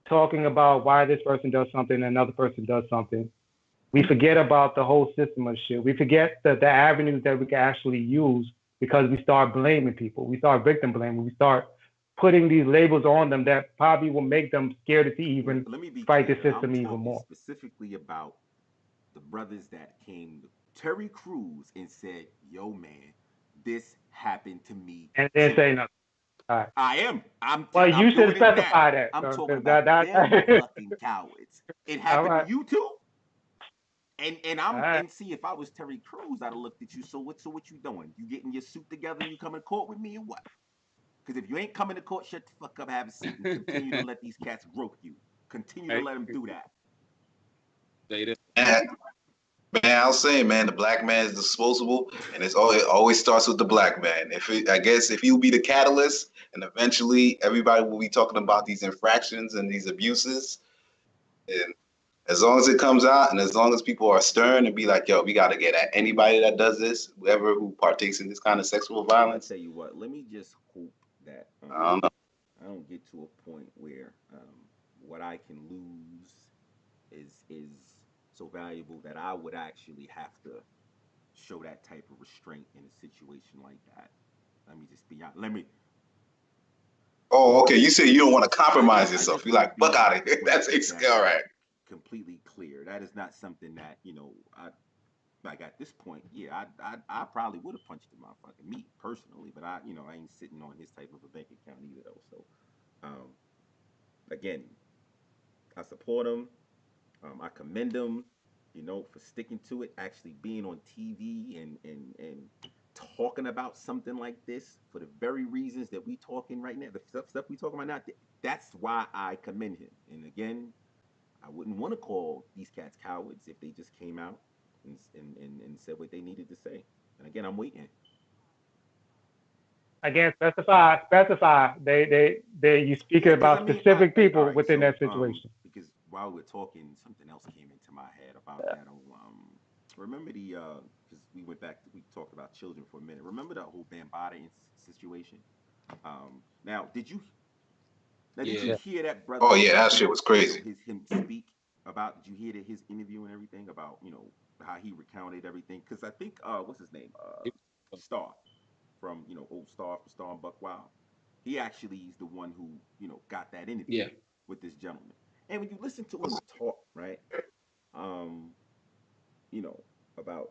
talking about why this person does something and another person does something, we forget about the whole system of shit. We forget the avenues that we can actually use, because we start blaming people. We start victim blaming. We start putting these labels on them that probably will make them scared to even fight the system even more. Specifically about the brothers that came to Terry Crews and said, "Yo, man, this happened to me." And then say nothing. All right. I am. Well, you should specify that. I'm talking about them fucking cowards. It happened to you too. And see, if I was Terry Crews, I'd have looked at you. So what you doing? You getting your suit together and you coming to court with me or what? Because if you ain't coming to court, shut the fuck up, have a seat, and continue to let these cats grope you. Continue to let them do that. Man, I'll say, man, the black man is disposable, and it always starts with the black man. I guess if he'll be the catalyst, and eventually everybody will be talking about these infractions and these abuses, and as long as it comes out, and as long as people are stern and be like, yo, we got to get at anybody that does this, whoever who partakes in this kind of sexual violence. I'll tell you what, let me just hope that I don't know. I don't get to a point where what I can lose is so valuable that I would actually have to show that type of restraint in a situation like that. Let me just be honest. Oh, okay. You say you don't want to compromise yourself. You're like, fuck out of here. That's all right. Completely clear. That is not something that, like at this point, yeah, I probably would have punched the motherfucker, me personally, but I ain't sitting on his type of a bank account either though. So, again, I support him. I commend him, for sticking to it, actually being on TV and talking about something like this for the very reasons that we talking right now, the stuff we talking about now. That's why I commend him. And again, I wouldn't want to call these cats cowards if they just came out and said what they needed to say. And again, I'm waiting. Again, specify. You speaking about specific people within that situation. Because while we're talking, something else came into my head about that. Remember because we talked about children for a minute. Remember that whole Bambaataa situation? Now, did you hear that brother? Oh yeah, that shit was crazy. Him speak about? Did you hear his interview and everything about how he recounted everything? Because I think what's his name? Star. from Old Star from Star and Buck Wild. He actually is the one who got that interview Yeah. with this gentleman. And when you listen to him talk, right, um, you know, about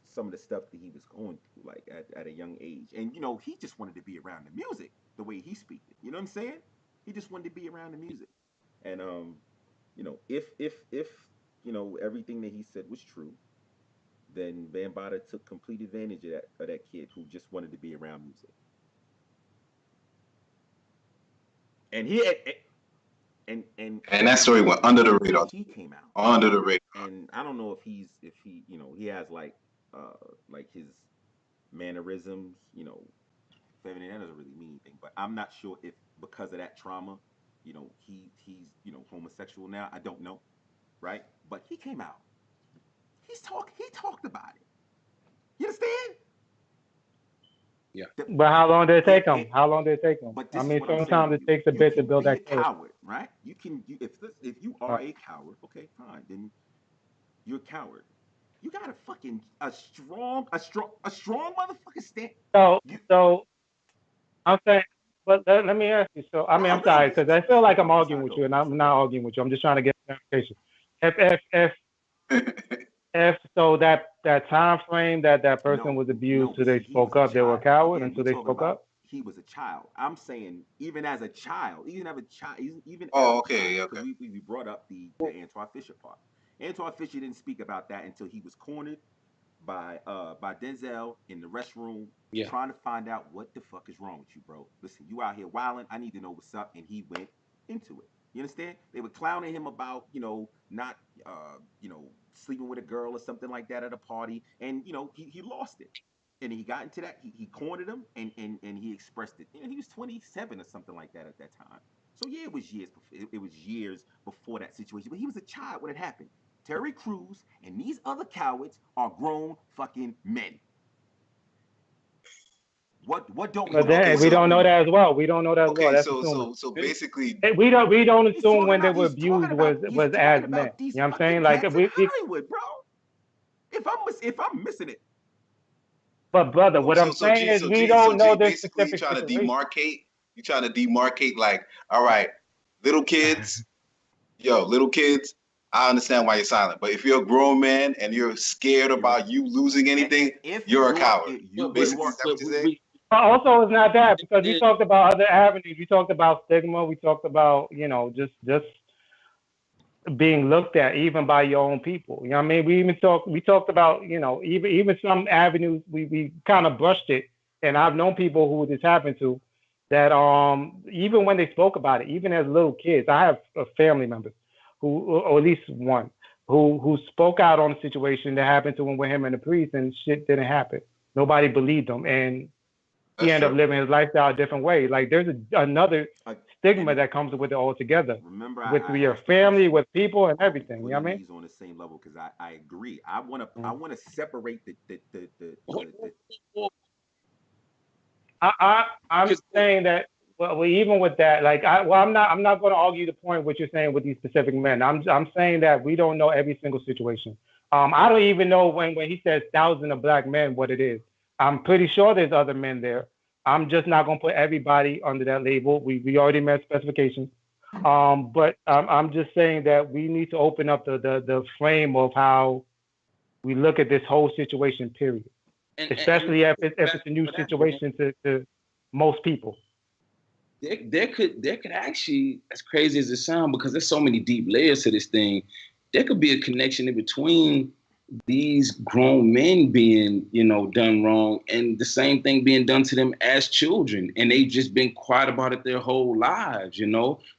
some of the stuff that he was going through, like at a young age, and he just wanted to be around the music, the way he speaks it. You know what I'm saying? He just wanted to be around the music, and if everything that he said was true, then Bambaataa took complete advantage of that kid who just wanted to be around music. And he And that story went under the radar. he came out Under the radar. and I don't know if he he has like his mannerisms, feminine. That doesn't really mean anything, but I'm not sure if because of that trauma, he's homosexual now. I don't know, right? But he came out. He talked about it. You understand? Yeah. But how long did it take him? How long did it take him? But I this mean, is what I'm sometimes saying. it takes a bit to build that a courage. coward, right? If you are a coward, okay, fine. Then you're a coward. You got a strong motherfucker stand. So I'm saying, but let me ask you. So I mean, I'm sorry because I feel like I'm arguing with you, and I'm not arguing with you. I'm just trying to get clarification. If so, that time frame that person was abused, so they spoke up, they were a coward until they spoke up. He was a child. I'm saying even as a child, even Oh, as a okay, child, okay. we brought up the Antoine Fisher part. Antoine Fisher didn't speak about that until he was cornered by Denzel in the restroom, Yeah. trying to find out what the fuck is wrong with you, bro. Listen, you out here wilding. I need to know what's up, and he went into it. You understand? They were clowning him about not sleeping with a girl or something like that at a party, and he lost it. And he got into that. He cornered him, and he expressed it. He was 27 or something like that at that time. So yeah, it was years. It was years before that situation. But he was a child when it happened. Terry Crews and these other cowards are grown fucking men. What don't we? But then we don't know that as well. We don't know that as well. Okay, That's so assuming. basically, We don't assume when they were abused was as men. You know what I'm saying? Like we Hollywood, bro. If I'm missing it. But brother, what I'm saying is we don't know this basically specific trying situation. to demarcate. You trying to demarcate like, all right, little kids, little kids. I understand why you're silent, but if you're a grown man and you're scared about you losing anything, you're a coward. Basically, is that what you're saying? Also, it's not that because we talked about other avenues. We talked about stigma. We talked about just being looked at even by your own people. You know what I mean? We talked about even some avenues we kind of brushed it, and I've known people who this happened to that even when they spoke about it, even as little kids, I have family members who, or at least one who spoke out on a situation that happened to him with him and the priest, and shit didn't happen. Nobody believed him, and he ended up living his lifestyle a different way. Like there's another stigma that comes with it altogether. Remember, with your family, with people, and everything. You know what I mean? He's on the same level because I agree. I want to separate the I'm saying that. Well, even with that, like, I'm not going to argue the point what you're saying with these specific men. I'm saying that we don't know every single situation. I don't even know when he says thousands of black men what it is. I'm pretty sure there's other men there. I'm just not going to put everybody under that label. We already met specifications. But I'm just saying that we need to open up the frame of how we look at this whole situation. Period. Especially if it's a new situation to most people. There could actually, as crazy as it sounds, because there's so many deep layers to this thing, there could be a connection in between these grown men being, done wrong and the same thing being done to them as children. And they've just been quiet about it their whole lives,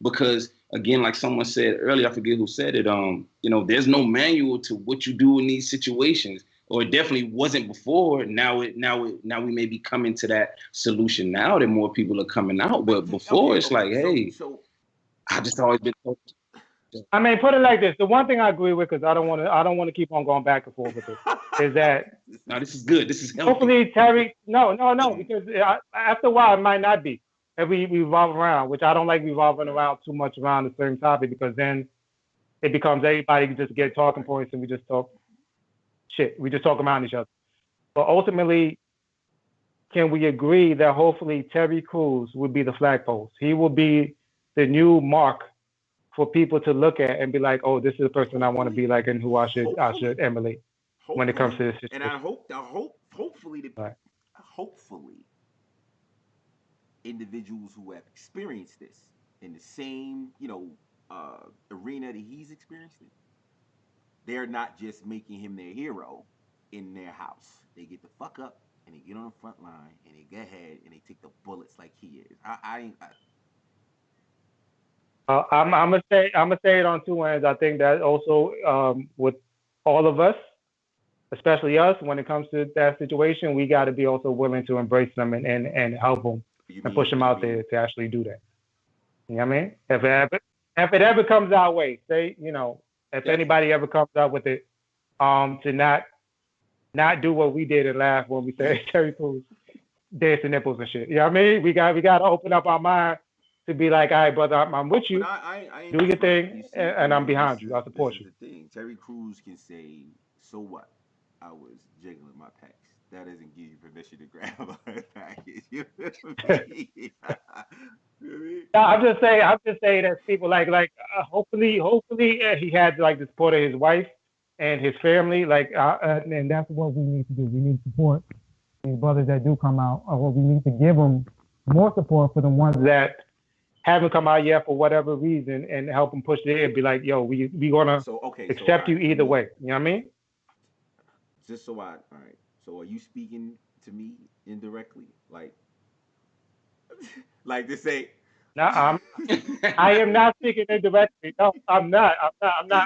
because again, like someone said earlier, I forget who said it, there's no manual to what you do in these situations. Or it definitely wasn't before. Now we may be coming to that solution now that more people are coming out. But before I just always been told. I mean, put it like this: the one thing I agree with, because I don't want to keep on going back and forth with it, is that no, this is good. This is healthy. Hopefully, Terry. No, because after a while it might not be if we revolve around, which I don't like revolving around too much around a certain topic because then it becomes everybody can just get talking points and we just talk shit. We just talk around each other. But ultimately, can we agree that hopefully Terry Crews would be the flagpost? He will be the new mark for people to look at and be like, oh, this is the person I want to be like and who I should emulate when it comes to this situation. And hopefully, Right. hopefully, individuals who have experienced this in the same, arena that he's experienced it, they're not just making him their hero in their house. They get the fuck up and they get on the front line and they go ahead and they take the bullets like he is. I'm gonna say it on two ends. I think that also with all of us, especially us, when it comes to that situation, we got to be also willing to embrace them and help them and push them out there to actually do that. You know what I mean? If it ever comes our way, say, if anybody ever comes out with it, to not do what we did and laugh when we said Terry Crews dancing nipples and shit. You know what I mean? We got to open up our mind to be like, all right, brother, I'm with you. I do your thing, and I'm behind you. I support you. The thing. Terry Crews can say, so what? I was jiggling my pecs. That doesn't give you permission to grab a package. You know what I mean? I'm just saying that people hopefully he had like the support of his wife and his family, and that's what we need to do. We need to support these brothers that do come out, or we need to give them more support for the ones that haven't come out yet for whatever reason, and help them push it and be like, yo, we gonna accept you either way. You know what I mean? Just all right. So are you speaking to me indirectly, like to say? No, I am not speaking indirectly. No, I'm not,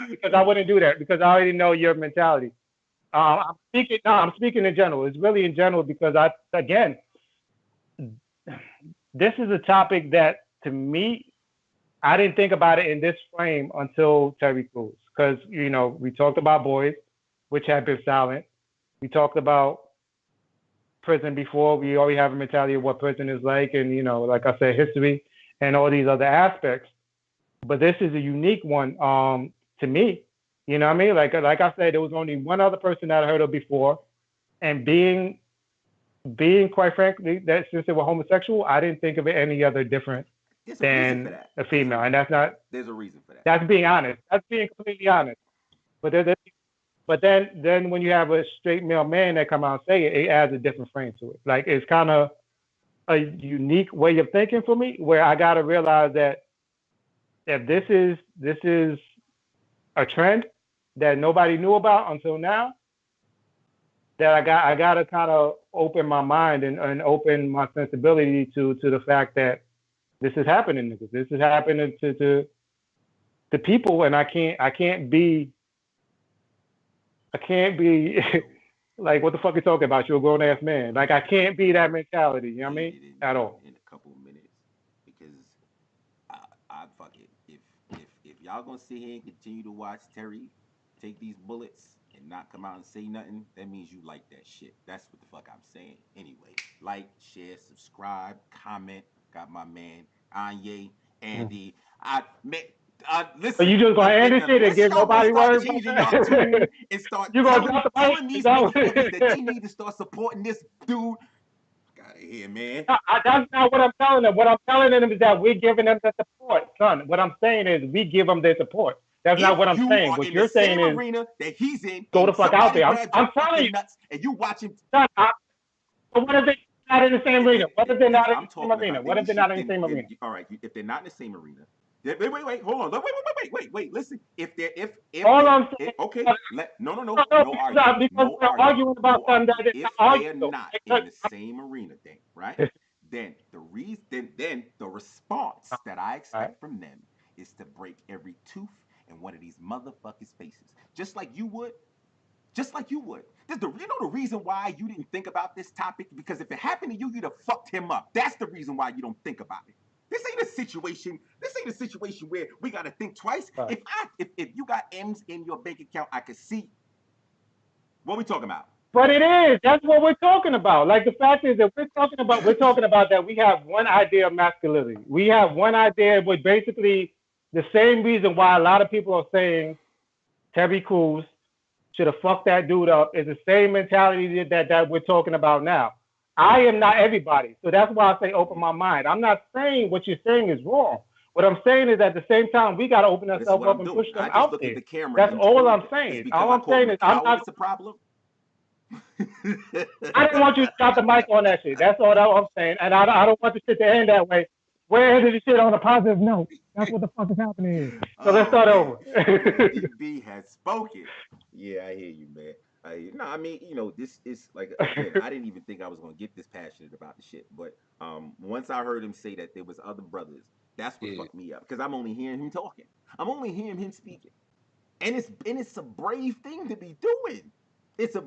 because I wouldn't do that, because I already know your mentality. I'm speaking in general. It's really in general, because this is a topic that, to me, I didn't think about it in this frame until Terry Crews, because we talked about boys, which had been silent. We talked about prison before. We already have a mentality of what prison is like, and like I said, history and all these other aspects. But this is a unique one to me. You know what I mean? Like I said, there was only one other person that I heard of before, and being quite frankly, that since they were homosexual, I didn't think of it any other different than a female, and that's not. There's a reason for that. That's being honest. That's being completely honest. But then when you have a straight male man that come out and say it, it adds a different frame to it. Like, it's kind of a unique way of thinking for me, where I got to realize that if this is a trend that nobody knew about until now, that I got to kind of open my mind and open my sensibility to the fact that this is happening, niggas. This is happening to people, and I can't be like, what the fuck you talking about? You're a grown ass man. Like, I can't be that mentality. You know what I mean? At all. In a couple of minutes, because I fuck it. If y'all gonna sit here and continue to watch Terry take these bullets and not come out and say nothing, that means you like that shit. That's what the fuck I'm saying. Anyway, like, share, subscribe, comment. Got my man Anyae, Andy. Listen, so you just gonna end this shit and give nobody words? And start you gonna drop the mic? telling these motherfuckers that you need to start supporting this dude. Got it here, man. No, that's not what I'm telling them. What I'm telling them is that we're giving them the support, son. What I'm saying is we give them their support. That's not what I'm saying. What you're saying is arena that he's in. Go the fuck out there. I'm telling you. Nuts and you watch him. Son, so what if they're not in the same arena? What if they're not in the same arena? What if they're not in the same arena? All right, if they're not in the same arena. Wait, hold on. Wait, listen. If all I'm saying, okay, no arguing. Because we're arguing about something that is not in the same arena, right? Then the response that I expect from them is to break every tooth in one of these motherfuckers' faces, just like you would. There's the reason why you didn't think about this topic, because if it happened to you, you'd have fucked him up. That's the reason why you don't think about it. This ain't a situation where we gotta think twice. Right. If you got M's in your bank account, I could see. What we talking about? But it is. That's what we're talking about. Like, the fact is that we're talking about that we have one idea of masculinity. We have one idea, with basically the same reason why a lot of people are saying Terry Crews should have fucked that dude up, is the same mentality that we're talking about now. I am not everybody. So that's why I say open my mind. I'm not saying what you're saying is wrong. What I'm saying is at the same time, we got to open This is ourselves what up I'm and doing. push them I just out look there. at the camera That's and all told I'm him. saying. It's because All I I'm called him saying a is I'm coward. not. It's a problem. I didn't want you to drop the mic on that shit. That's all that I'm saying. And I don't want the shit to end that way. We're ending the shit on a positive note. That's what the fuck is happening here. So let's Oh start man, over. DB has spoken. Yeah, I hear you, man. No, I mean, this is like again, I didn't even think I was gonna get this passionate about the shit, but once I heard him say that there was other brothers, that's what Yeah. fucked me up because I'm only hearing him talking. I'm only hearing him speaking, and it's a brave thing to be doing. It's a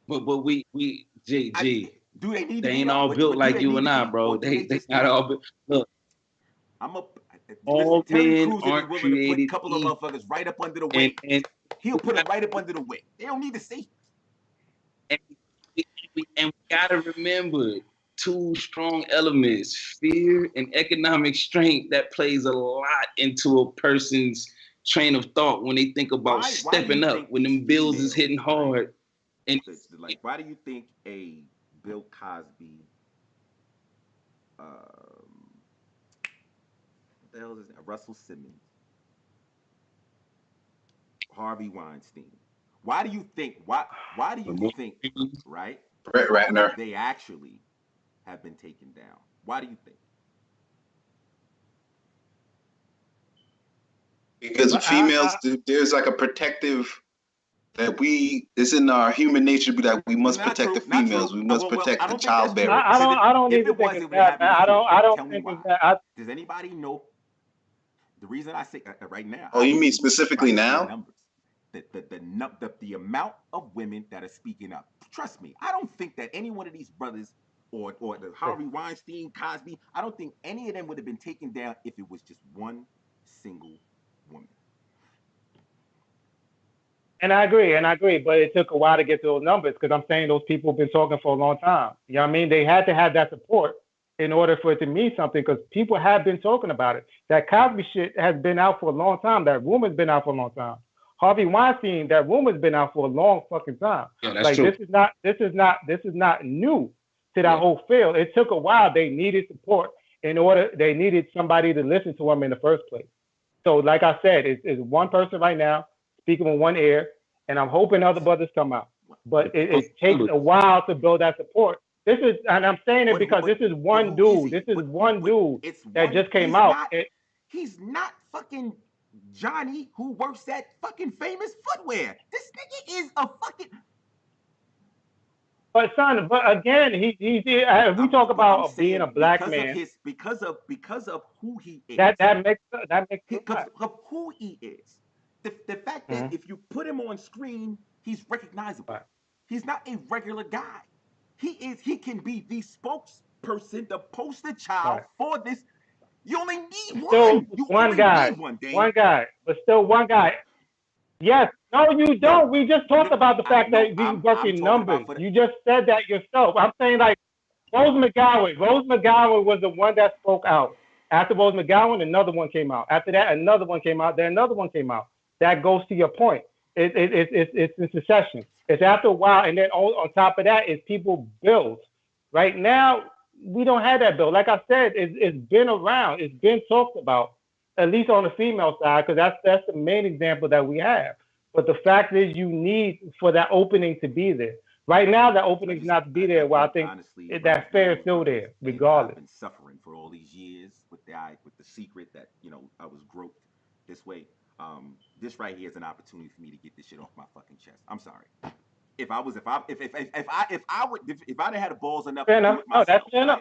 But we GG. do they need They to be ain't though? all But built do like they you need and to I, be, bro. or do they They just not need? all built. Look, I'm a listen. all Terry men Crews will be aren't willing to put a created couple of equal. motherfuckers right up under the And wing. He'll put them right up under the wing. They don't need to see. and we gotta remember two strong elements: fear and economic strength. That plays a lot into a person's train of thought when they think about Why do stepping you up think when these them bills is females, hitting hard. And like, why do you think a Bill Cosby, what the hell is his name? Russell Simmons, Harvey Weinstein? Why do you think? Why do you think? Right? Brett Ratner. They actually have been taken down. Why do you think? Because females, there's like a protective that it's in our human nature to be like we must Not protect true. the Not females. true. We must Well, protect I the don't think that's true. childbearing. I don't If even it was, think it it's would have that, been man. the truth. I don't Tell me think why. it's that. Does anybody know the reason I say right now? Oh, you mean obviously, specifically by sheer now? numbers, the amount of women that are speaking up. Trust me, I don't think that any one of these brothers or the Harvey Weinstein, Cosby, I don't think any of them would have been taken down if it was just one single woman. And I agree, but it took a while to get to those numbers because I'm saying those people have been talking for a long time. You know what I mean? They had to have that support in order for it to mean something because people have been talking about it. That Cosby shit has been out for a long time. That rumor's been out for a long time. Harvey Weinstein, that rumor's been out for a long fucking time. Yeah, that's like true. this is not new to that whole field. It took a while. They needed support they needed somebody to listen to them in the first place. So like I said, it's one person right now speaking with one ear, and I'm hoping other brothers come out. But it takes a while to build that support. And I'm saying it because this is one dude. This is one dude that just came out. He's not fucking Johnny who works at fucking Famous Footwear. This nigga is a fucking. But son, if we talk about being a black man, because of who he is. That makes because of who he is. The fact that if you put him on screen, he's recognizable. Right. He's not a regular guy. He can be the spokesperson, the poster child for this. You only need one. You one only guy. Need one, Dave. One guy, but still one guy. Yes. No, you don't. We just talked about the fact that we work in numbers. You just said that yourself. I'm saying like Rose McGowan. Rose McGowan was the one that spoke out. After Rose McGowan, another one came out. After that, another one came out. Then another one came out. That goes to your point. It's in succession. It's after a while, and then on top of that is people build. Right now, we don't have that build. Like I said, it's been around. It's been talked about, at least on the female side, because that's the main example that we have. But the fact is, you need for that opening to be there. Right now, that opening is not to be there. Well, I think honestly, that fair is still there, regardless. I've been suffering for all these years with the secret that I was groped this way. This right here is an opportunity for me to get this shit off my fucking chest. I'm sorry. If I'd had the balls enough to do it myself, that's fair enough.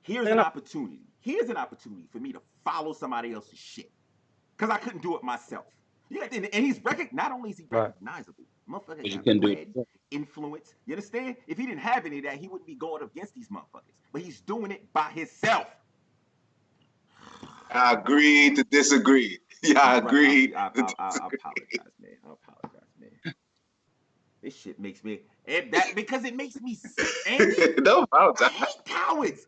Here's an opportunity. Here's an opportunity for me to follow somebody else's shit, because I couldn't do it myself. And he's not only is he recognizable, motherfucker got bread, influence. You understand? If he didn't have any of that, he wouldn't be going up against these motherfuckers. But he's doing it by himself. I agree to disagree. Yeah, I agree. I apologize, man. This shit makes me because it makes me sick. No apologize. I hate cowards.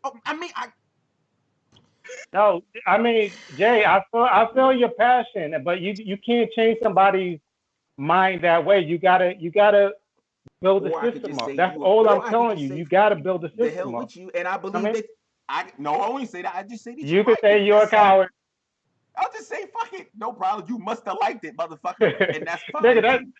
No, I mean, Jay, I feel your passion, but you can't change somebody's mind that way. You gotta Build the or I could system just up. say That's you, all or I'm I could telling just you. say You got to build the the system hell up. with you, and I I believe mean, that. I no, I only say that. I just say that you you could liked say it. you're a That's it. coward. I'll just say fuck it, no problem. You must have liked it, motherfucker, and that's Nigga, fine that too.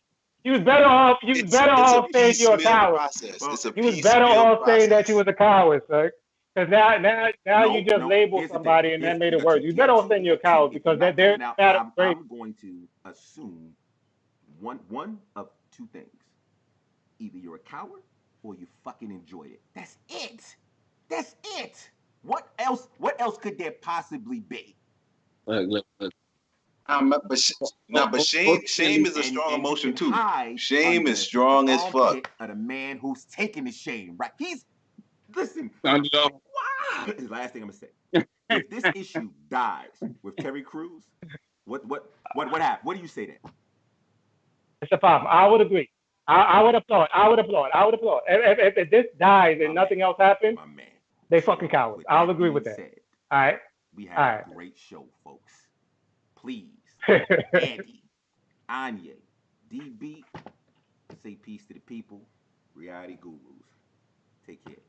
you was better off. You was better It's a off saying you're a piecemeal coward. process. Well, It's a You was better piecemeal off saying that you process. was a coward, sir. Because now you no, just no. labeled Here's the thing. somebody and that made it But worse. You better off saying you're a coward if you're because not they're coming out, not great. I'm going to assume one of two things: either you're a coward or you fucking enjoyed it. That's it. That's it. What else? What else could there possibly be? Look. But shame is a strong And you emotion can too. hide Shame is under the strong as fuck. armpit of the man who's taking the shame. Right? Listen. Sound it off. Wow. This is the last thing I'm gonna say. If this issue dies with Terry Crews, what happened? What do you say then? It's a problem. I would agree. I would applaud. I would applaud. I would applaud. If this dies and nothing else happens, My man. they So, fucking cowards. with I'll that agree being with that. said, All right. we All had right. a great show, folks. Please, Andy, Anyae, DB, say peace to the people. Reality gurus. Take care.